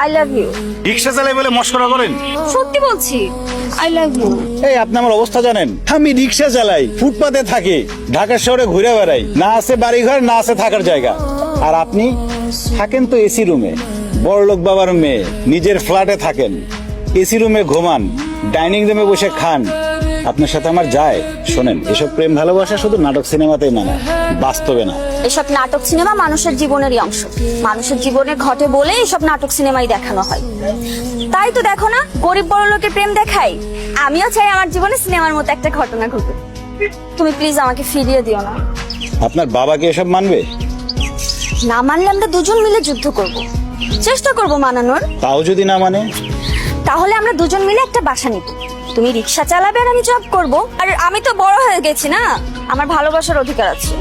I love you. রিক্সা চালাই বলে মস্করা করেন? সত্যি বলছি, আই লাভ ইউ। এই আপনি আমার অবস্থা জানেন? আমি রিক্সা চালাই, ফুটপাতে থাকি, ঢাকা শহরে ঘুরে বেড়াই, না আছে বাড়িঘর না আছে থাকার জায়গা। আর আপনি থাকেন তো এসি রুমে, বড়লোক বাবার মেয়ে, নিজের ফ্ল্যাটে থাকেন, এসি রুমে ঘুমান, ডাইনিং রুমে বসে খান। আপনার সাথে আমার যায়? শোনেন, এসব প্রেম ভালোবাসা শুধু নাটক সিনেমাতেই মানায়, বাস্তবে না। এসব নাটক সিনেমা মানুষের জীবনেরই অংশ, মানুষের জীবনে ঘটে বলে এসব নাটক সিনেমাই দেখানো হয়। তাই তো দেখো না, গরিব বড় লোকের প্রেম দেখাই। আমিও চাই আমার জীবনে সিনেমার মতো একটা ঘটনা ঘটুক। তুমি প্লিজ আমাকে ফিরিয়ে দিও না। আপনার বাবা কি এসব মানবে? না মানলে আমরা দুজন মিলে যুদ্ধ করব, চেষ্টা করব মানানোর। তাও যদি না মানে? তাহলে আমরা দুজন মিলে একটা বাসা নিব, তুমি রিক্সা চালাবে আর আমি জব করব। আর আমি তো বড় হয়ে গেছি না, আমার ভালোবাসার অধিকার আছে।